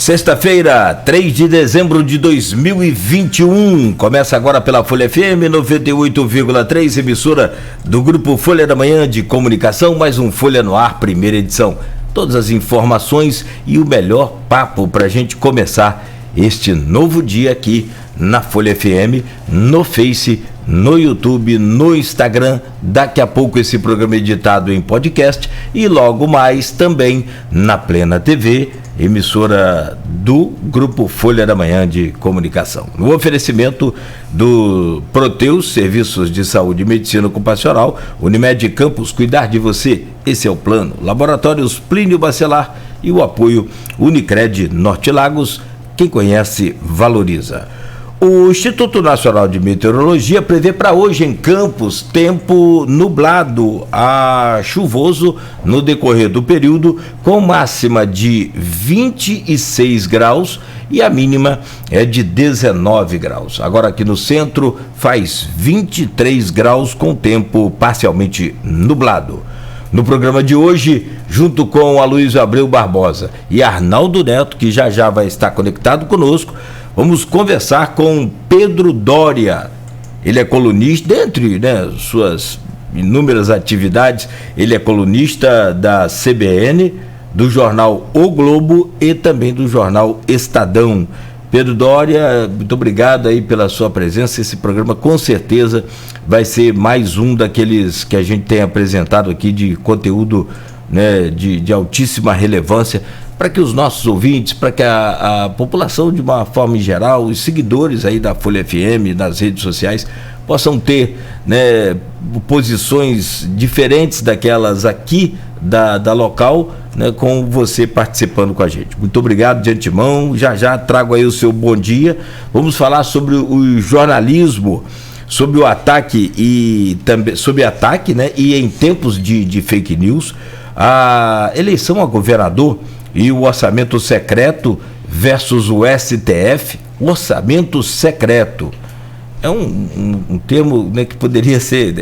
Sexta-feira, 3 de dezembro de 2021. Começa agora pela Folha FM 98,3, emissora do Grupo Folha da Manhã de Comunicação, mais um Folha no Ar, primeira edição. Todas as informações e o melhor papo para a gente começar este novo dia aqui na Folha FM, no Face, no YouTube, no Instagram. Daqui a pouco esse programa editado em podcast e logo mais também na Plena TV, emissora do Grupo Folha da Manhã de Comunicação. No oferecimento do Proteus, Serviços de Saúde e Medicina Ocupacional, Unimed Campos, cuidar de você, esse é o plano. Laboratórios Plínio Bacelar e o apoio Unicred Norte Lagos, quem conhece, valoriza. O Instituto Nacional de Meteorologia prevê para hoje em Campos tempo nublado a chuvoso no decorrer do período, com máxima de 26 graus e a mínima é de 19 graus. Agora aqui no centro faz 23 graus com tempo parcialmente nublado. No programa de hoje, junto com Aloysio Abreu Barbosa e Arnaldo Neto, que já vai estar conectado conosco, vamos conversar com Pedro Doria. Ele é colunista, dentre suas inúmeras atividades, ele é colunista da CBN, do jornal O Globo e também do jornal Estadão. Pedro Doria, muito obrigado aí pela sua presença. Esse programa com certeza vai ser mais um daqueles que a gente tem apresentado aqui de conteúdo, de altíssima relevância, para que os nossos ouvintes, para que a população de uma forma em geral, os seguidores aí da Folha FM, nas redes sociais, possam ter posições diferentes daquelas aqui da local, com você participando com a gente. Muito obrigado de antemão, já trago aí o seu bom dia. Vamos falar sobre o jornalismo, sobre o ataque e também sobre ataque, e em tempos de fake news, a eleição a governador e o orçamento secreto versus o STF. Orçamento secreto é um termo que poderia ser,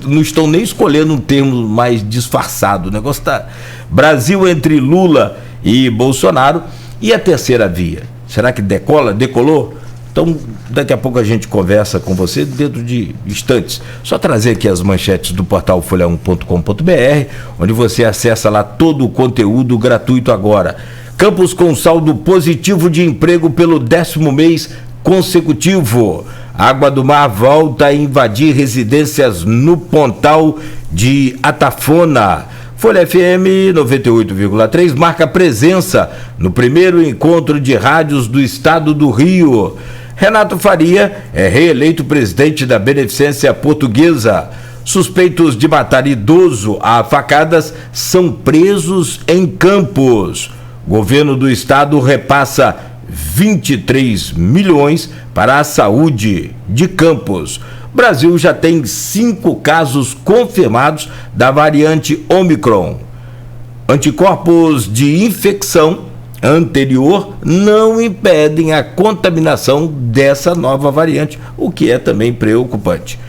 não estão nem escolhendo um termo mais disfarçado. O negócio está Brasil entre Lula e Bolsonaro. E a terceira via, será que decolou? Então daqui a pouco a gente conversa com você dentro de instantes. Só trazer aqui as manchetes do portal folha1.com.br, onde você acessa lá todo o conteúdo gratuito agora. Campos com saldo positivo de emprego pelo 10º mês consecutivo. Água do Mar volta a invadir residências no Pontal de Atafona. Folha FM 98,3 marca presença no primeiro encontro de rádios do estado do Rio. Renato Faria é reeleito presidente da Beneficência Portuguesa. Suspeitos de matar idoso a facadas são presos em Campos. Governo do estado repassa 23 milhões para a saúde de Campos. Brasil já tem 5 casos confirmados da variante Ômicron. Anticorpos de infecção anterior não impedem a contaminação dessa nova variante, o que é também preocupante.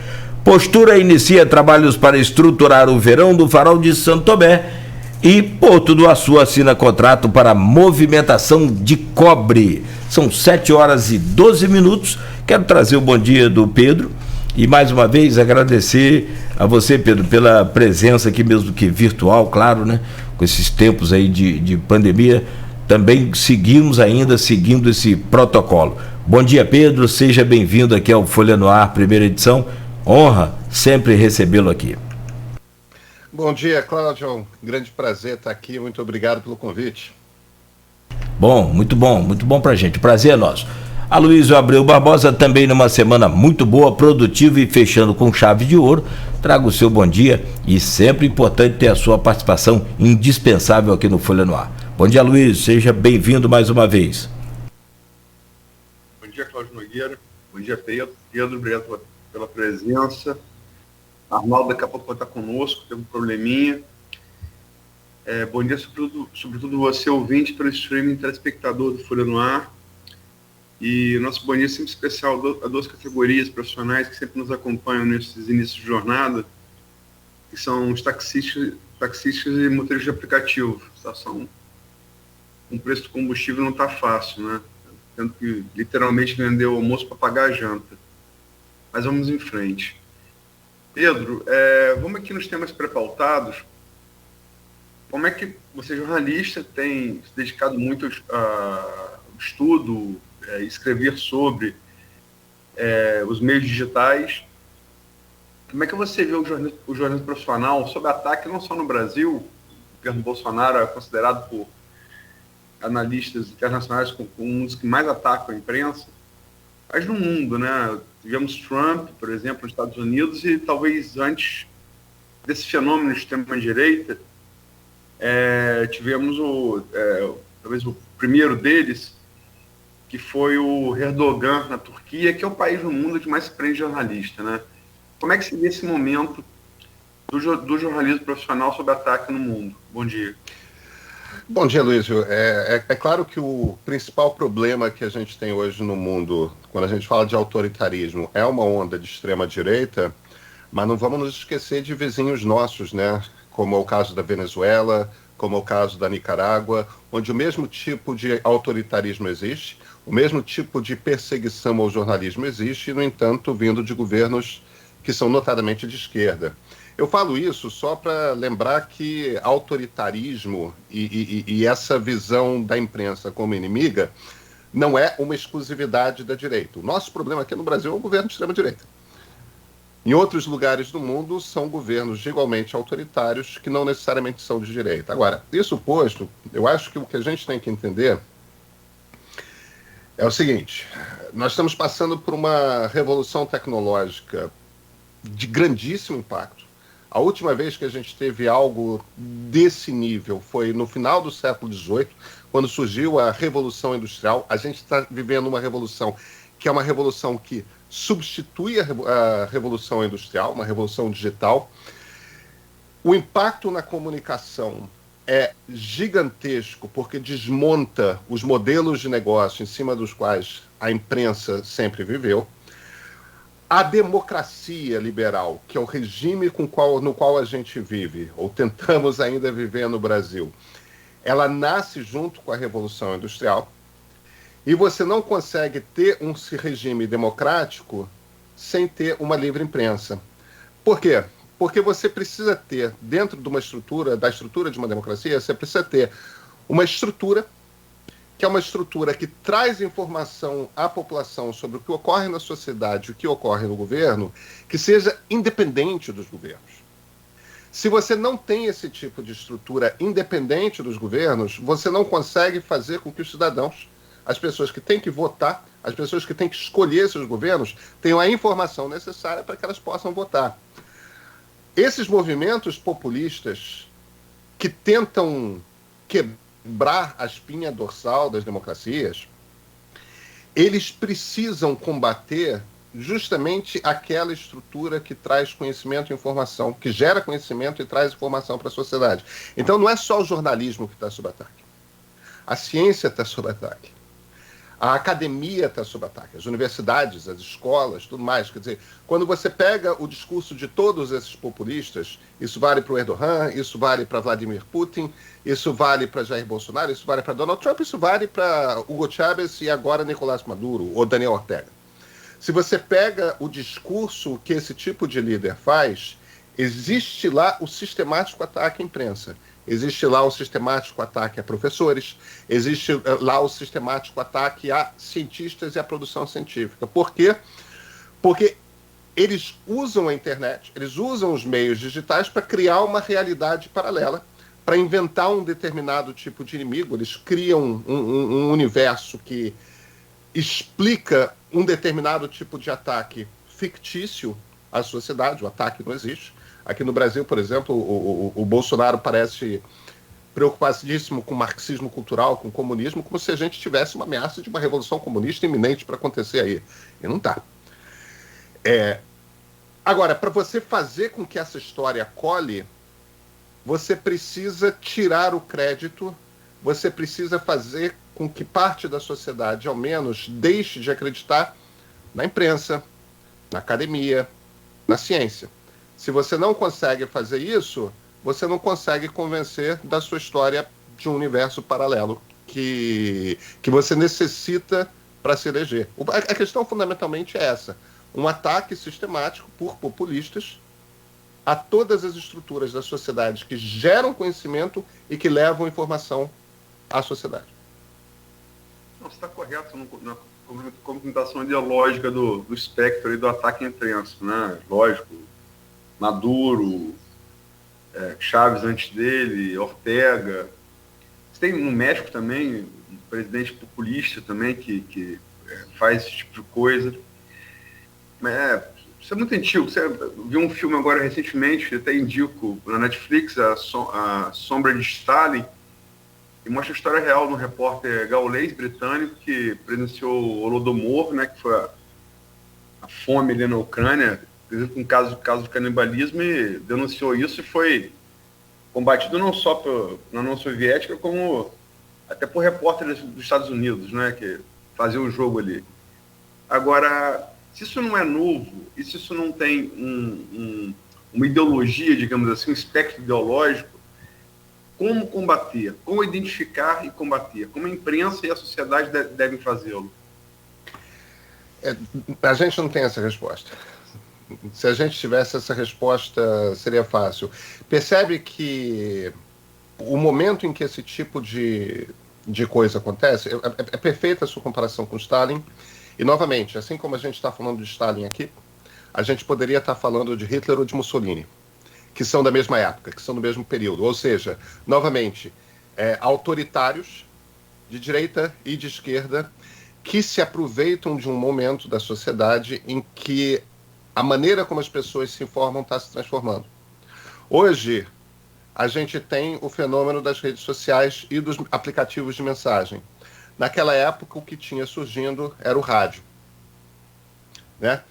Postura inicia trabalhos para estruturar o verão do Farol de Santo Tomé e Porto do Açu assina contrato para movimentação de cobre. São 7h12. Quero trazer o bom dia do Pedro e mais uma vez agradecer a você, Pedro, pela presença aqui, mesmo que virtual, claro, com esses tempos aí de pandemia. Também seguimos ainda seguindo esse protocolo. Bom dia, Pedro, seja bem-vindo aqui ao Folha no Ar, primeira edição. Honra sempre recebê-lo aqui. Bom dia, Cláudio, grande prazer estar aqui, muito obrigado pelo convite. Muito bom pra gente, o prazer é nosso. Aloysio Abreu Barbosa, também numa semana muito boa, produtiva e fechando com chave de ouro. Traga o seu bom dia e sempre importante ter a sua participação indispensável aqui no Folha no Ar. Bom dia, Aloysio, seja bem-vindo mais uma vez. Bom dia, Cláudio Nogueira. Bom dia, Pedro. Pedro, obrigado pela presença. Arnaldo daqui a pouco vai estar conosco, tem um probleminha. Bom dia, sobretudo você, ouvinte, pelo streaming, telespectador do Folha no Ar. E o nosso bom dia é sempre especial a 2 categorias profissionais que sempre nos acompanham nesses inícios de jornada, que são os taxistas e motoristas de aplicativo. São com o preço do combustível não está fácil, né? Tendo que literalmente vender o almoço para pagar a janta. Mas vamos em frente. Pedro, vamos aqui nos temas pré-pautados. Como é que você, jornalista, tem se dedicado muito ao estudo, escrever sobre os meios digitais? Como é que você vê o jornalismo profissional sob ataque, não só no Brasil? O governo Bolsonaro é considerado por analistas internacionais como um dos que mais atacam a imprensa, mas no mundo, né? Tivemos Trump, por exemplo, nos Estados Unidos, e talvez antes desse fenômeno de extrema-direita, tivemos talvez o primeiro deles, que foi o Erdogan na Turquia, que é o país no mundo que mais prende jornalista, né? Como é que se vê esse momento do jornalismo profissional sob ataque no mundo? Bom dia. Bom dia, Luísio. É claro que o principal problema que a gente tem hoje no mundo, quando a gente fala de autoritarismo, é uma onda de extrema-direita, mas não vamos nos esquecer de vizinhos nossos, né? Como é o caso da Venezuela, como é o caso da Nicarágua, onde o mesmo tipo de autoritarismo existe, o mesmo tipo de perseguição ao jornalismo existe, e, no entanto, vindo de governos que são notadamente de esquerda. Eu falo isso só para lembrar que autoritarismo e essa visão da imprensa como inimiga não é uma exclusividade da direita. O nosso problema aqui no Brasil é o governo de extrema-direita. Em outros lugares do mundo são governos igualmente autoritários que não necessariamente são de direita. Agora, isso posto, eu acho que o que a gente tem que entender é o seguinte: nós estamos passando por uma revolução tecnológica de grandíssimo impacto. A última vez que a gente teve algo desse nível foi no final do século XVIII, quando surgiu a Revolução Industrial. A gente está vivendo uma revolução que é uma revolução que substitui a Revolução Industrial, uma revolução digital. O impacto na comunicação é gigantesco, porque desmonta os modelos de negócio em cima dos quais a imprensa sempre viveu. A democracia liberal, que é o regime no qual a gente vive, ou tentamos ainda viver no Brasil, ela nasce junto com a Revolução Industrial, e você não consegue ter um regime democrático sem ter uma livre imprensa. Por quê? Porque você precisa ter, dentro de uma estrutura, da estrutura de uma democracia, você precisa ter uma estrutura que é uma estrutura que traz informação à população sobre o que ocorre na sociedade, o que ocorre no governo, que seja independente dos governos. Se você não tem esse tipo de estrutura independente dos governos, você não consegue fazer com que os cidadãos, as pessoas que têm que votar, as pessoas que têm que escolher seus governos, tenham a informação necessária para que elas possam votar. Esses movimentos populistas que tentam quebrar a espinha dorsal das democracias, eles precisam combater justamente aquela estrutura que traz conhecimento e informação, que gera conhecimento e traz informação para a sociedade. Então não é só o jornalismo que está sob ataque. A ciência está sob ataque. A academia está sob ataque, as universidades, as escolas, tudo mais. Quer dizer, quando você pega o discurso de todos esses populistas, isso vale para o Erdogan, isso vale para Vladimir Putin, isso vale para Jair Bolsonaro, isso vale para Donald Trump, isso vale para Hugo Chávez e agora Nicolás Maduro ou Daniel Ortega. Se você pega o discurso que esse tipo de líder faz, existe lá o sistemático ataque à imprensa. Existe lá o sistemático ataque a professores, existe lá o sistemático ataque a cientistas e a produção científica. Por quê? Porque eles usam a internet, eles usam os meios digitais para criar uma realidade paralela, para inventar um determinado tipo de inimigo. Eles criam um universo que explica um determinado tipo de ataque fictício à sociedade. O ataque não existe. Aqui no Brasil, por exemplo, o Bolsonaro parece preocupadíssimo com o marxismo cultural, com o comunismo, como se a gente tivesse uma ameaça de uma revolução comunista iminente para acontecer aí. E não está. Agora, para você fazer com que essa história cole, você precisa tirar o crédito, você precisa fazer com que parte da sociedade, ao menos, deixe de acreditar na imprensa, na academia, na ciência. Se você não consegue fazer isso, você não consegue convencer da sua história de um universo paralelo que você necessita para se eleger. A questão fundamentalmente é essa: um ataque sistemático por populistas a todas as estruturas da sociedade que geram conhecimento e que levam informação à sociedade. Não, você está correto na complementação ideológica do espectro e do ataque à imprensa, né? Lógico, Maduro, Chávez antes dele, Ortega. Você tem no México também um presidente populista também que faz esse tipo de coisa. Isso é muito antigo. Você viu um filme agora recentemente, até indico, na Netflix, a Sombra de Stalin, e mostra a história real de um repórter gaulês britânico que presenciou o Holodomor, né, que foi a fome ali na Ucrânia, com caso de canibalismo, e denunciou isso e foi combatido não só na União Soviética, como até por repórteres dos Estados Unidos, né, que faziam o jogo ali. Agora, se isso não é novo, e se isso não tem uma ideologia, digamos assim, um espectro ideológico, como combater? Como identificar e combater? Como a imprensa e a sociedade devem fazê-lo? A gente não tem essa resposta. Se a gente tivesse essa resposta, seria fácil. Percebe que o momento em que esse tipo de coisa acontece, é perfeita a sua comparação com Stalin, e novamente, assim como a gente está falando de Stalin aqui, a gente poderia estar falando de Hitler ou de Mussolini, que são da mesma época, que são do mesmo período. Ou seja, novamente, autoritários de direita e de esquerda que se aproveitam de um momento da sociedade em que a maneira como as pessoas se informam está se transformando. Hoje, a gente tem o fenômeno das redes sociais e dos aplicativos de mensagem. Naquela época, o que tinha surgindo era o rádio, né?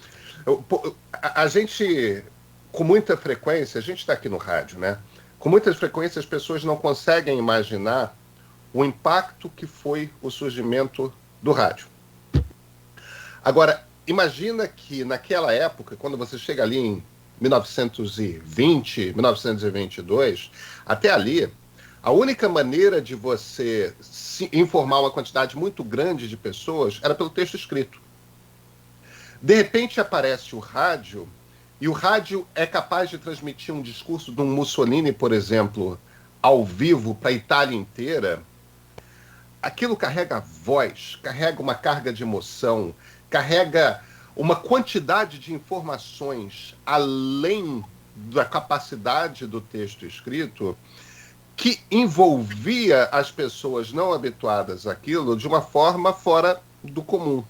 A gente, com muita frequência, a gente está aqui no rádio, né? Com muita frequência, as pessoas não conseguem imaginar o impacto que foi o surgimento do rádio. Agora, imagina que naquela época, quando você chega ali em 1920, 1922, até ali, a única maneira de você informar uma quantidade muito grande de pessoas era pelo texto escrito. De repente aparece o rádio, e o rádio é capaz de transmitir um discurso de um Mussolini, por exemplo, ao vivo para a Itália inteira. Aquilo carrega voz, carrega uma carga de emoção, carrega uma quantidade de informações além da capacidade do texto escrito, que envolvia as pessoas não habituadas àquilo de uma forma fora do comum.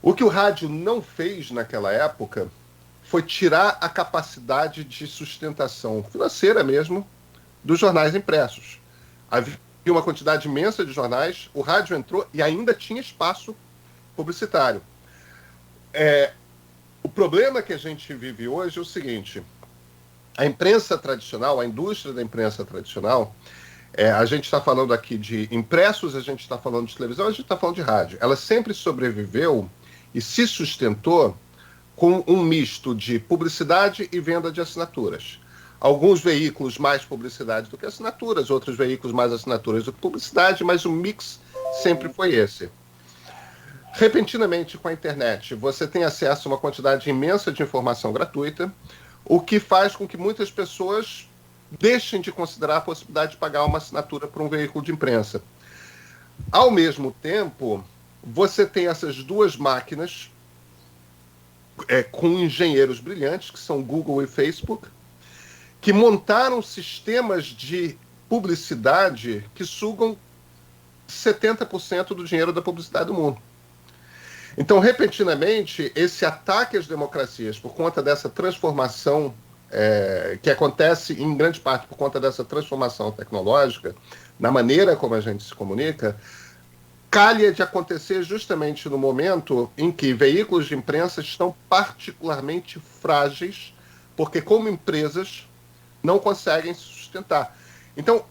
O que o rádio não fez naquela época foi tirar a capacidade de sustentação financeira mesmo dos jornais impressos. Havia uma quantidade imensa de jornais, o rádio entrou e ainda tinha espaço publicitário. O problema que a gente vive hoje é o seguinte: a imprensa tradicional, a indústria da imprensa tradicional, a gente está falando aqui de impressos, a gente está falando de televisão, a gente está falando de rádio. Ela sempre sobreviveu e se sustentou com um misto de publicidade e venda de assinaturas. Alguns veículos mais publicidade do que assinaturas, outros veículos mais assinaturas do que publicidade, mas o mix sempre foi esse. Repentinamente, com a internet, você tem acesso a uma quantidade imensa de informação gratuita, o que faz com que muitas pessoas deixem de considerar a possibilidade de pagar uma assinatura para um veículo de imprensa. Ao mesmo tempo, você tem essas duas máquinas com engenheiros brilhantes, que são Google e Facebook, que montaram sistemas de publicidade que sugam 70% do dinheiro da publicidade do mundo. Então, repentinamente, esse ataque às democracias por conta dessa transformação, que acontece em grande parte por conta dessa transformação tecnológica, na maneira como a gente se comunica, calha de acontecer justamente no momento em que veículos de imprensa estão particularmente frágeis, porque como empresas não conseguem se sustentar. Então,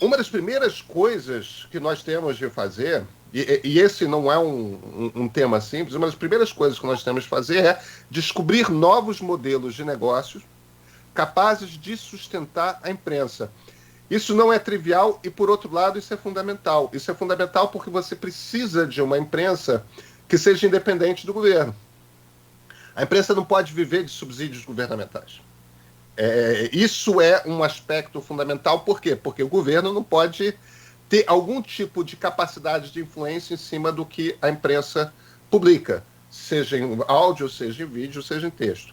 uma das primeiras coisas que nós temos de fazer, e esse não é um tema simples, uma das primeiras coisas que nós temos de fazer é descobrir novos modelos de negócios capazes de sustentar a imprensa. Isso não é trivial e, por outro lado, isso é fundamental. Isso é fundamental porque você precisa de uma imprensa que seja independente do governo. A imprensa não pode viver de subsídios governamentais. Isso é um aspecto fundamental. Por quê? Porque o governo não pode ter algum tipo de capacidade de influência em cima do que a imprensa publica, seja em áudio, seja em vídeo, seja em texto.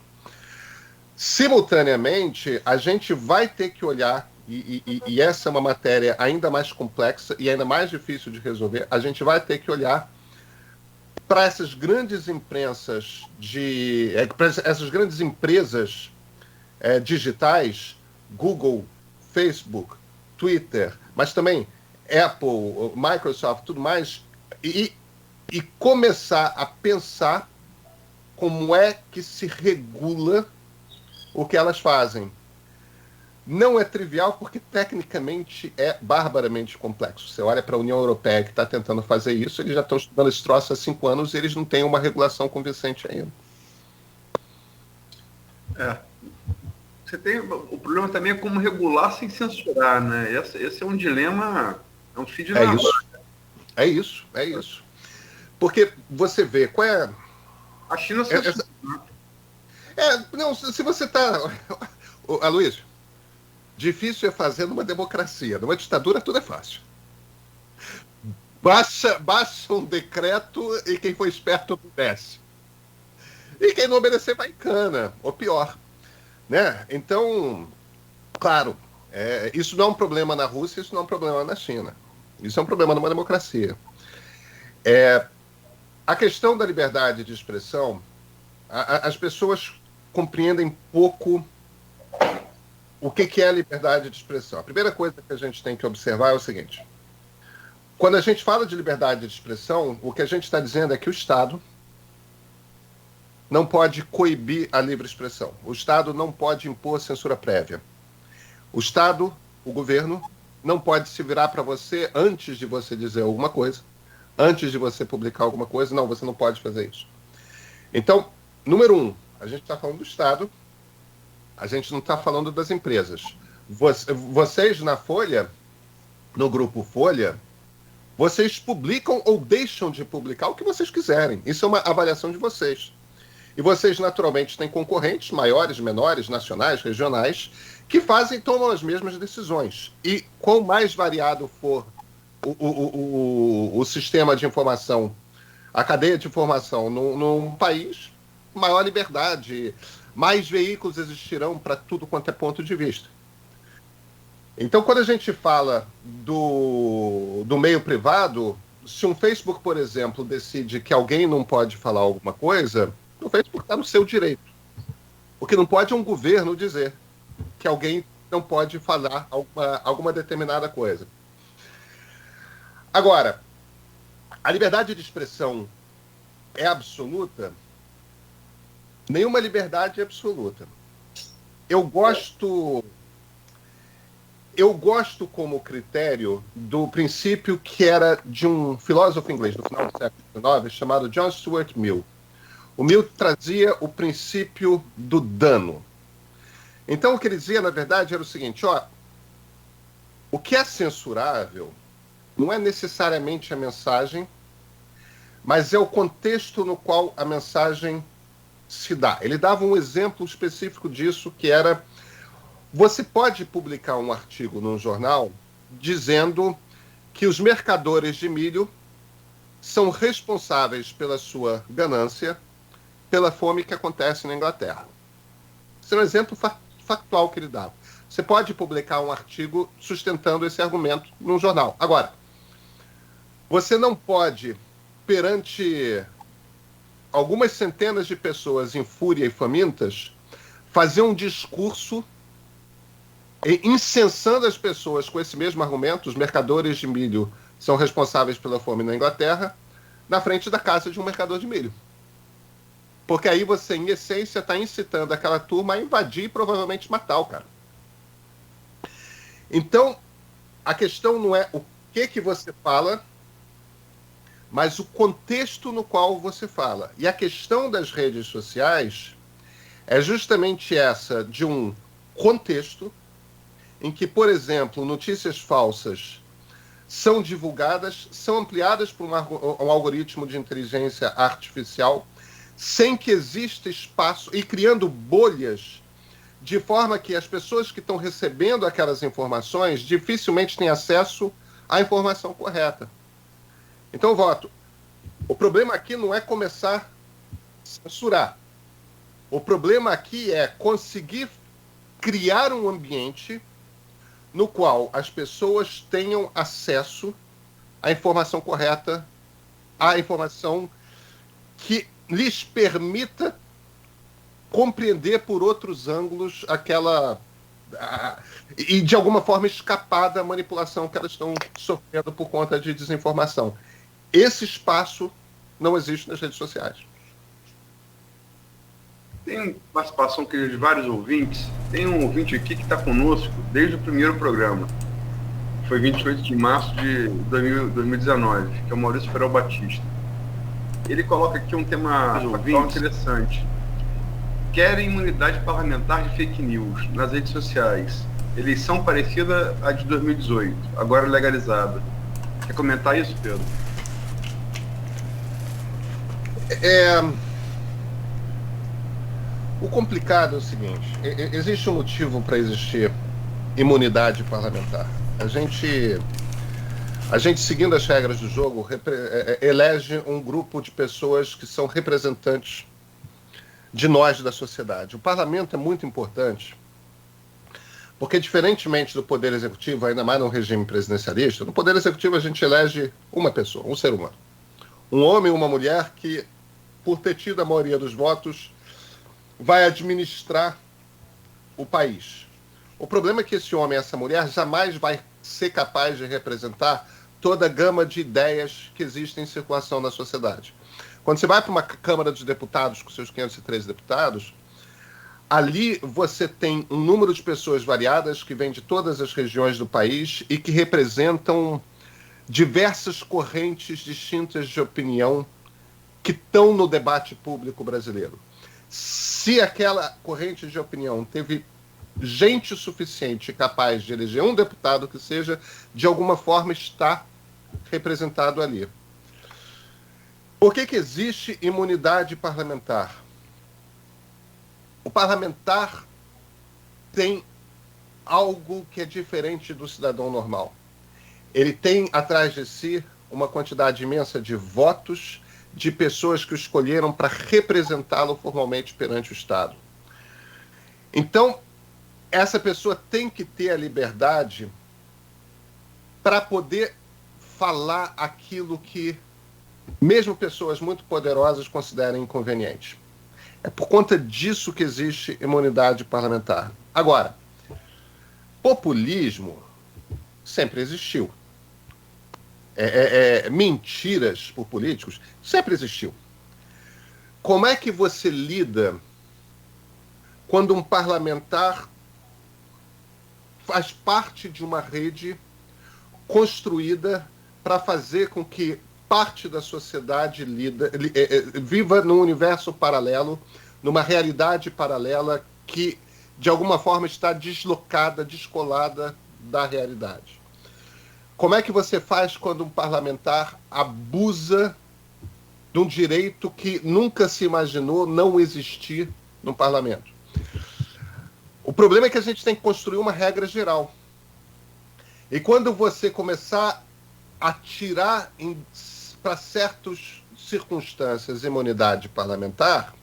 Simultaneamente, a gente vai ter que olhar, e essa é uma matéria ainda mais complexa e ainda mais difícil de resolver, a gente vai ter que olhar para essas grandes imprensas essas grandes empresas digitais, Google, Facebook, Twitter, mas também Apple, Microsoft, tudo mais, e começar a pensar como é que se regula o que elas fazem. Não é trivial porque tecnicamente é barbaramente complexo. Você olha para a União Europeia que está tentando fazer isso, eles já estão estudando esse troço há 5 anos e eles não têm uma regulação convincente ainda. Você tem, o problema também é como regular sem censurar, né? Esse é um dilema, é um feed na É isso. Porque você vê, qual é... A China censura. Não, se você está... Aloysio, difícil é fazer numa democracia. Numa ditadura tudo é fácil. Baixa um decreto e quem for esperto obedece. E quem não obedecer vai em cana, ou pior. Né? Então, claro, isso não é um problema na Rússia, isso não é um problema na China. Isso é um problema numa democracia. A questão da liberdade de expressão, as pessoas compreendem pouco o que é a liberdade de expressão. A primeira coisa que a gente tem que observar é o seguinte: quando a gente fala de liberdade de expressão, o que a gente está dizendo é que o Estado não pode coibir a livre expressão. O Estado não pode impor censura prévia. O Estado, o governo, não pode se virar para você antes de você dizer alguma coisa, antes de você publicar alguma coisa. Não, você não pode fazer isso. Então, número 1, a gente está falando do Estado, a gente não está falando das empresas. Vocês na Folha, no grupo Folha, vocês publicam ou deixam de publicar o que vocês quiserem. Isso é uma avaliação de vocês. E vocês, naturalmente, têm concorrentes maiores, menores, nacionais, regionais, que tomam as mesmas decisões. E quanto mais variado for o sistema de informação, a cadeia de informação num país, maior liberdade, mais veículos existirão para tudo quanto é ponto de vista. Então, quando a gente fala do meio privado, se um Facebook, por exemplo, decide que alguém não pode falar alguma coisa, o Facebook está no seu direito. O que não pode é um governo dizer que alguém não pode falar alguma determinada coisa. Agora, a liberdade de expressão é absoluta? Nenhuma liberdade é absoluta. Eu gosto como critério do princípio que era de um filósofo inglês do final do século XIX chamado John Stuart Mill. O Mill trazia o princípio do dano. Então, o que ele dizia, na verdade, era o seguinte: o que é censurável não é necessariamente a mensagem, mas é o contexto no qual a mensagem se dá. Ele dava um exemplo específico disso, que era: você pode publicar um artigo num jornal dizendo que os mercadores de milho são responsáveis pela sua ganância, pela fome que acontece na Inglaterra. Esse é um exemplo factual que ele dava. Você pode publicar um artigo sustentando esse argumento num jornal. Agora, você não pode, perante algumas centenas de pessoas em fúria e famintas, fazer um discurso incensando as pessoas com esse mesmo argumento: os mercadores de milho são responsáveis pela fome na Inglaterra, na frente da casa de um mercador de milho. Porque aí você, em essência, está incitando aquela turma a invadir e provavelmente matar o cara. Então, a questão não é o que você fala, mas o contexto no qual você fala. E a questão das redes sociais é justamente essa, de um contexto em que, por exemplo, notícias falsas são divulgadas, são ampliadas por um algoritmo de inteligência artificial, sem que exista espaço, e criando bolhas, de forma que as pessoas que estão recebendo aquelas informações dificilmente têm acesso à informação correta. Então, voto. O problema aqui não é começar a censurar. O problema aqui é conseguir criar um ambiente no qual as pessoas tenham acesso à informação correta, à informação que lhes permita compreender por outros ângulos e de alguma forma escapar da manipulação que elas estão sofrendo por conta de desinformação. Esse espaço não existe nas redes sociais. Tem participação aqui de vários ouvintes. Tem um ouvinte aqui que está conosco desde o primeiro programa. Foi 28 de março de 2019, que é o Maurício Ferel Batista. Ele coloca aqui um tema interessante. Querem imunidade parlamentar de fake news nas redes sociais. Eleição parecida à de 2018, agora legalizada. Quer comentar isso, Pedro? O complicado é o seguinte: existe um motivo para existir imunidade parlamentar. A gente, seguindo as regras do jogo, elege um grupo de pessoas que são representantes de nós, da sociedade. O parlamento é muito importante, porque, diferentemente do poder executivo, ainda mais no regime presidencialista, no poder executivo a gente elege uma pessoa, um ser humano. Um homem e uma mulher que, por ter tido a maioria dos votos, vai administrar o país. O problema é que esse homem e essa mulher jamais vai ser capaz de representar toda a gama de ideias que existem em circulação na sociedade. Quando você vai para uma Câmara dos Deputados com seus 513 deputados, ali você tem um número de pessoas variadas que vêm de todas as regiões do país e que representam diversas correntes distintas de opinião que estão no debate público brasileiro. Se aquela corrente de opinião teve gente suficiente capaz de eleger um deputado que seja, de alguma forma está representado ali. Por que existe imunidade parlamentar? O parlamentar tem algo que é diferente do cidadão normal. Ele tem atrás de si uma quantidade imensa de votos de pessoas que o escolheram para representá-lo formalmente perante o Estado. Então, essa pessoa tem que ter a liberdade para poder falar aquilo que mesmo pessoas muito poderosas consideram inconveniente. É por conta disso que existe imunidade parlamentar. Agora, populismo sempre existiu. Mentiras por políticos sempre existiu. Como é que você lida quando um parlamentar faz parte de uma rede construída para fazer com que parte da sociedade viva num universo paralelo, numa realidade paralela que, de alguma forma, está deslocada, descolada da realidade? Como é que você faz quando um parlamentar abusa de um direito que nunca se imaginou não existir no parlamento? O problema é que a gente tem que construir uma regra geral. E quando você começar a tirar para certas circunstâncias imunidade parlamentar,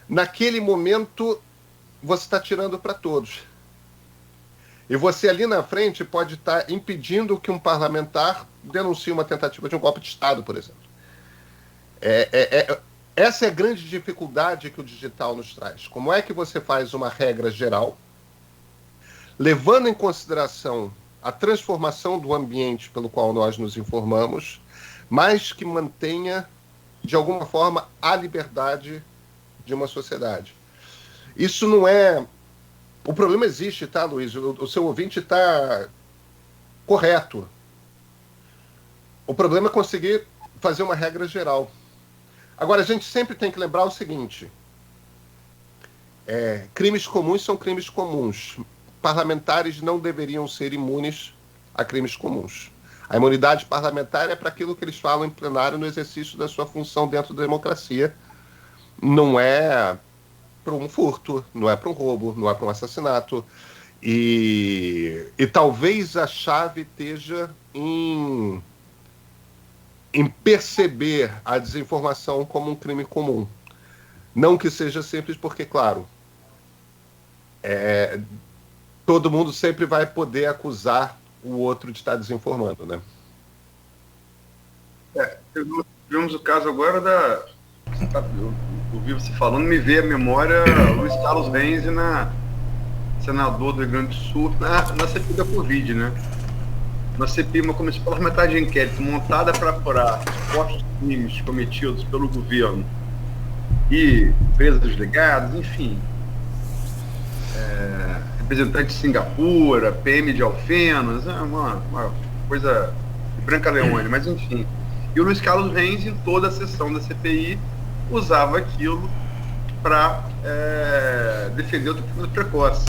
naquele momento você está tirando para todos. E você ali na frente pode estar impedindo que um parlamentar denuncie uma tentativa de um golpe de Estado, por exemplo. Essa é a grande dificuldade que o digital nos traz. Como é que você faz uma regra geral, levando em consideração a transformação do ambiente pelo qual nós nos informamos, mas que mantenha, de alguma forma, a liberdade de uma sociedade? Isso não é... O problema existe, tá, Luiz? O seu ouvinte está correto. O problema é conseguir fazer uma regra geral. Agora, a gente sempre tem que lembrar o seguinte: crimes comuns são crimes comuns, parlamentares não deveriam ser imunes a crimes comuns. A imunidade parlamentar é para aquilo que eles falam em plenário no exercício da sua função dentro da democracia. Não é para um furto, não é para um roubo, não é para um assassinato. E talvez a chave esteja em perceber a desinformação como um crime comum. Não que seja simples, porque, claro, todo mundo sempre vai poder acusar o outro de estar desinformando, né? Tivemos o caso agora eu ouvi você falando, me veio à memória Luiz Carlos Renzi, senador do Rio Grande do Sul, na CPI da Covid, né? Na CPI, uma comissão parlamentar de inquérito montada para apurar supostos crimes cometidos pelo governo e empresas ligadas, enfim, representante de Singapura, PM de Alfenas, uma coisa de Branca Leone, mas enfim. E o Luiz Carlos Renzi, em toda a sessão da CPI, usava aquilo para defender o tratamento precoce.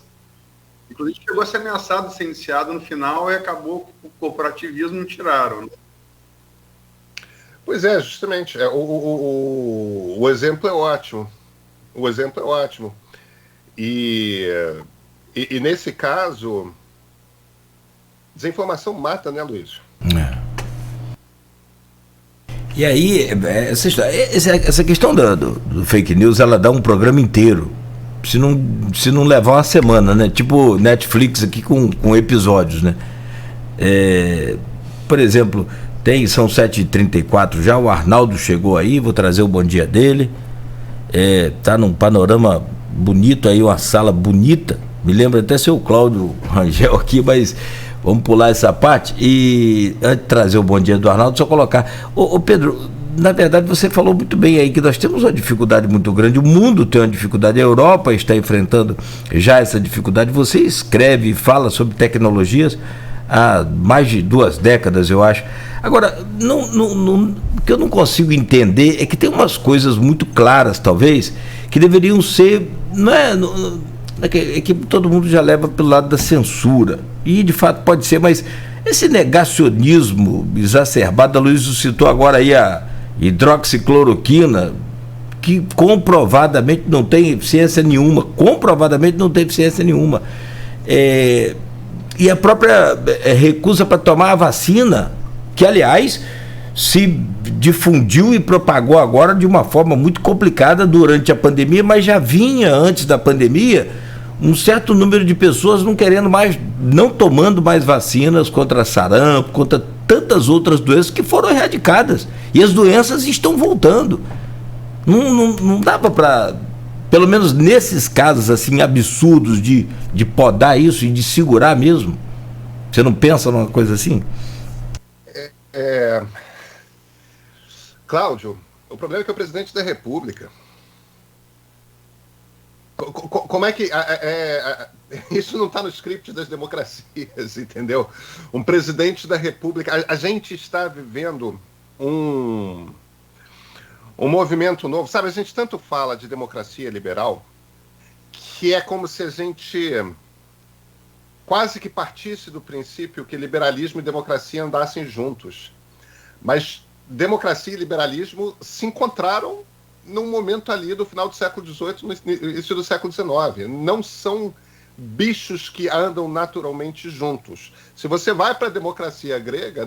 Inclusive, chegou a ser ameaçado de ser iniciado no final e acabou com o corporativismo, não tiraram. Pois é, justamente. O exemplo é ótimo. O exemplo é ótimo. E nesse caso, desinformação mata, né, Luiz? E aí, essa questão do fake news, ela dá um programa inteiro. Se não levar uma semana, né? Tipo Netflix aqui com episódios, né? Por exemplo, são 7h34 já, o Arnaldo chegou aí, vou trazer o bom dia dele. Tá num panorama bonito aí, uma sala bonita. Me lembra até seu Cláudio Rangel aqui, mas vamos pular essa parte. E antes de trazer o bom dia do Arnaldo, só colocar. Ô Pedro, na verdade você falou muito bem aí que nós temos uma dificuldade muito grande, o mundo tem uma dificuldade, a Europa está enfrentando já essa dificuldade. Você escreve e fala sobre tecnologias há mais de 2 décadas, eu acho. Agora, o que eu não consigo entender é que tem umas coisas muito claras, talvez, que deveriam ser, que todo mundo já leva pelo lado da censura, e de fato pode ser, mas esse negacionismo exacerbado, a Luiz citou agora aí a hidroxicloroquina, que comprovadamente não tem eficiência nenhuma, e a própria recusa para tomar a vacina, que aliás se difundiu e propagou agora de uma forma muito complicada durante a pandemia, mas já vinha antes da pandemia um certo número de pessoas não tomando mais vacinas contra sarampo, contra tantas outras doenças que foram erradicadas, e as doenças estão voltando. Não dava para, pelo menos nesses casos assim absurdos de podar isso e de segurar mesmo. Você não pensa numa coisa assim? Cláudio, o problema é que é o presidente da República. Como é que... isso não está no script das democracias, entendeu? Um presidente da República... A gente está vivendo um movimento novo. Sabe, a gente tanto fala de democracia liberal que é como se a gente quase que partisse do princípio que liberalismo e democracia andassem juntos. Mas democracia e liberalismo se encontraram num momento ali do final do século XVIII, no início do século XIX. Não são bichos que andam naturalmente juntos. Se você vai para a democracia grega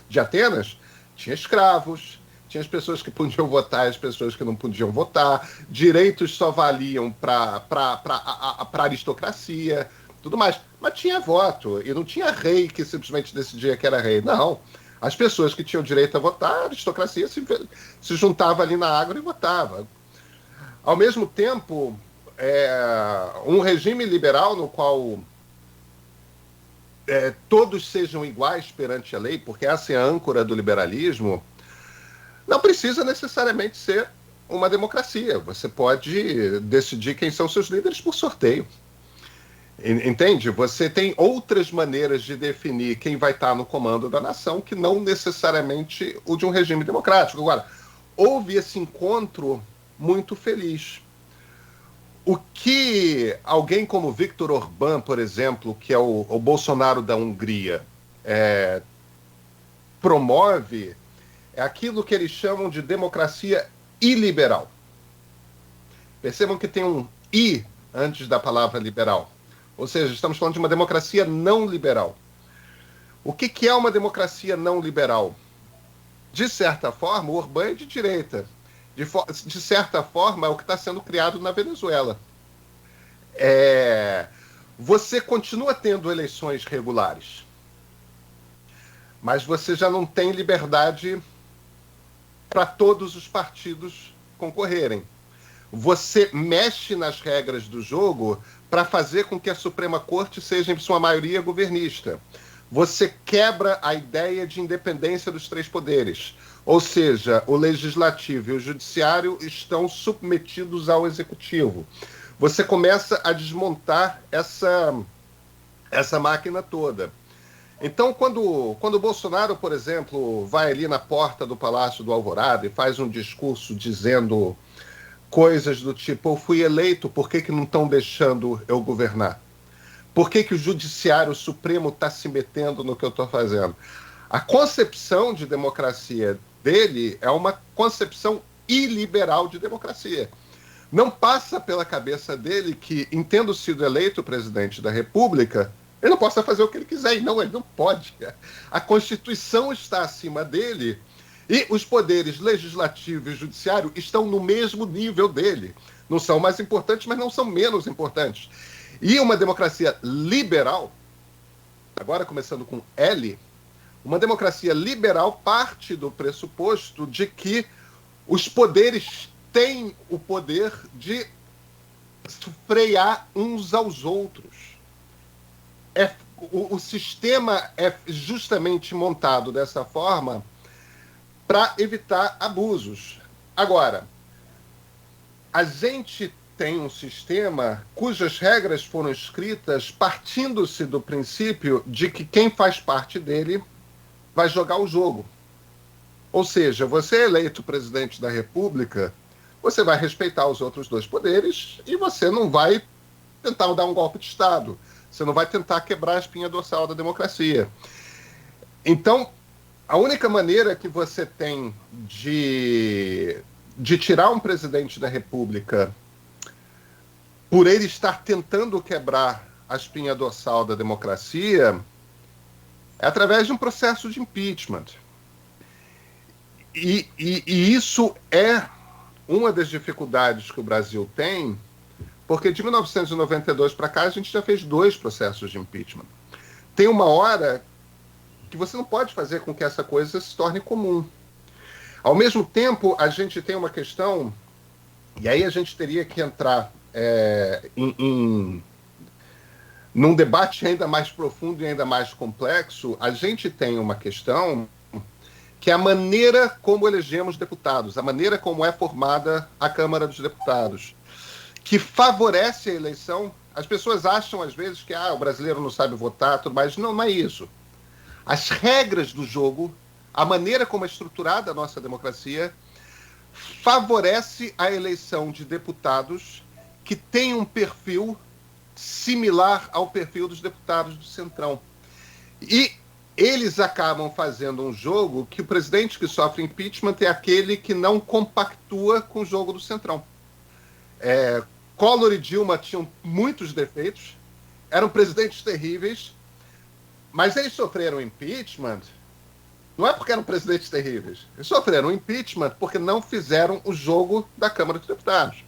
de Atenas, tinha escravos, tinha as pessoas que podiam votar e as pessoas que não podiam votar, direitos só valiam para a aristocracia, tudo mais. Mas tinha voto, e não tinha rei que simplesmente decidia que era rei. Não. As pessoas que tinham direito a votar, a aristocracia se juntava ali na Ágora e votava. Ao mesmo tempo, um regime liberal no qual todos sejam iguais perante a lei, porque essa é a âncora do liberalismo, não precisa necessariamente ser uma democracia. Você pode decidir quem são seus líderes por sorteio. Entende? Você tem outras maneiras de definir quem vai estar no comando da nação que não necessariamente o de um regime democrático. Agora, houve esse encontro muito feliz. O que alguém como Viktor Orbán, por exemplo, que é o Bolsonaro da Hungria, promove é aquilo que eles chamam de democracia iliberal. Percebam que tem um I antes da palavra liberal. Ou seja, estamos falando de uma democracia não liberal. O que é uma democracia não liberal? De certa forma, o Orbán é de direita. De certa forma, é o que está sendo criado na Venezuela. Você continua tendo eleições regulares, mas você já não tem liberdade para todos os partidos concorrerem. Você mexe nas regras do jogo para fazer com que a Suprema Corte seja, em sua maioria, governista. Você quebra a ideia de independência dos três poderes. Ou seja, o Legislativo e o Judiciário estão submetidos ao Executivo. Você começa a desmontar essa máquina toda. Então, quando o Bolsonaro, por exemplo, vai ali na porta do Palácio do Alvorada e faz um discurso dizendo coisas do tipo: eu fui eleito, por que não estão deixando eu governar? Por que o Judiciário Supremo está se metendo no que eu estou fazendo? A concepção de democracia dele é uma concepção iliberal de democracia. Não passa pela cabeça dele que, em tendo sido eleito presidente da República, ele não possa fazer o que ele quiser. E não, ele não pode. A Constituição está acima dele e os poderes legislativo e judiciário estão no mesmo nível dele. Não são mais importantes, mas não são menos importantes. E uma democracia liberal, agora começando com L, uma democracia liberal parte do pressuposto de que os poderes têm o poder de frear uns aos outros. O sistema é justamente montado dessa forma para evitar abusos. Agora, a gente tem um sistema cujas regras foram escritas partindo-se do princípio de que quem faz parte dele vai jogar o jogo. Ou seja, você é eleito presidente da República, você vai respeitar os outros dois poderes e você não vai tentar dar um golpe de Estado. Você não vai tentar quebrar a espinha dorsal da democracia. Então, a única maneira que você tem de tirar um presidente da República por ele estar tentando quebrar a espinha dorsal da democracia é através de um processo de impeachment. E isso é uma das dificuldades que o Brasil tem, porque de 1992 para cá a gente já fez 2 processos de impeachment. Tem uma hora que você não pode fazer com que essa coisa se torne comum. Ao mesmo tempo, a gente tem uma questão, e aí a gente teria que entrar num debate ainda mais profundo e ainda mais complexo. A gente tem uma questão que é a maneira como elegemos deputados, a maneira como é formada a Câmara dos Deputados, que favorece a eleição. As pessoas acham, às vezes, que o brasileiro não sabe votar, tudo mais. Não é isso. As regras do jogo, a maneira como é estruturada a nossa democracia, favorece a eleição de deputados que têm um perfil similar ao perfil dos deputados do Centrão. E eles acabam fazendo um jogo que o presidente que sofre impeachment é aquele que não compactua com o jogo do Centrão. Collor e Dilma tinham muitos defeitos, eram presidentes terríveis, mas eles sofreram impeachment não é porque eram presidentes terríveis. Eles sofreram impeachment porque não fizeram o jogo da Câmara dos Deputados.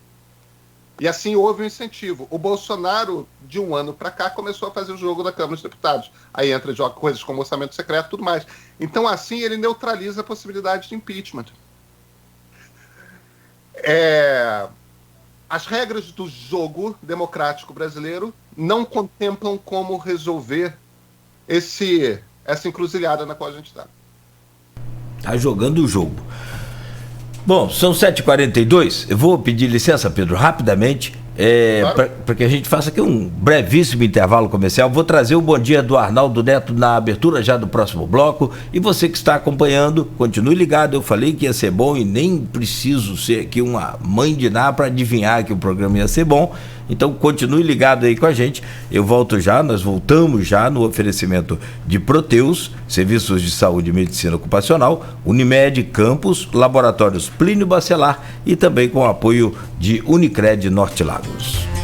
E assim houve um incentivo. O Bolsonaro, de um ano para cá, começou a fazer o jogo da Câmara dos Deputados. Aí entra coisas como orçamento secreto e tudo mais. Então, assim, ele neutraliza a possibilidade de impeachment. As regras do jogo democrático brasileiro não contemplam como resolver essa encruzilhada na qual a gente está. Está jogando o jogo. Bom, são 7h42, eu vou pedir licença, Pedro, rapidamente, claro, para que a gente faça aqui um brevíssimo intervalo comercial. Vou trazer o bom dia do Arnaldo Neto na abertura já do próximo bloco, e você que está acompanhando, continue ligado. Eu falei que ia ser bom e nem preciso ser aqui uma mãe de Ná para adivinhar que o programa ia ser bom. Então continue ligado aí com a gente. Nós voltamos já no oferecimento de Proteus, Serviços de Saúde e Medicina Ocupacional, Unimed Campos, Laboratórios Plínio Bacelar e também com o apoio de Unicred Norte Lagos.